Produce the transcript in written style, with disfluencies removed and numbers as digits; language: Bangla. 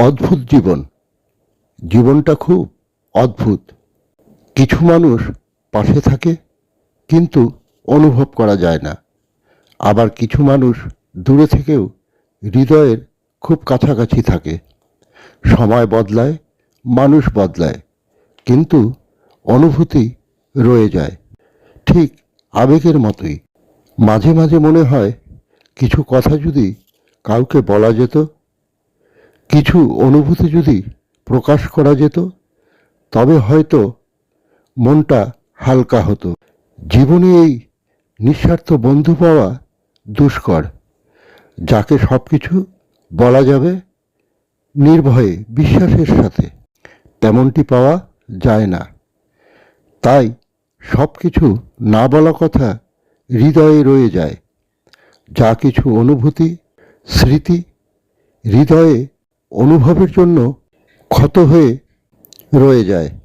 অদ্ভুত জীবন। জীবনটা খুব অদ্ভুত। কিছু মানুষ পাশে থাকে কিন্তু অনুভব করা যায় না। আবার কিছু মানুষ দূরে থেকেও হৃদয়ের খুব কাছাকাছি থাকে। সময় বদলায়, মানুষ বদলায়, কিন্তু অনুভূতি রয়ে যায়। ঠিক আবেগের মতোই। মাঝে মাঝে মনে হয় কিছু কথা যদি কাউকে বলা যেত, কিছু অনুভূতি যদি প্রকাশ করা যেত, তবে হয়তো মনটা হালকা হতো। জীবনে এই নিঃস্বার্থ বন্ধু পাওয়া দুষ্কর, যাকে সব কিছু বলা যাবে নির্ভয়ে, বিশ্বাসের সাথে। তেমনটি পাওয়া যায় না। তাই সব কিছু না বলা কথা হৃদয়ে রয়ে যায়। যা কিছু অনুভূতি, স্মৃতি হৃদয়ে অনুভবের জন্য ক্ষত হয়ে রয়ে যায়।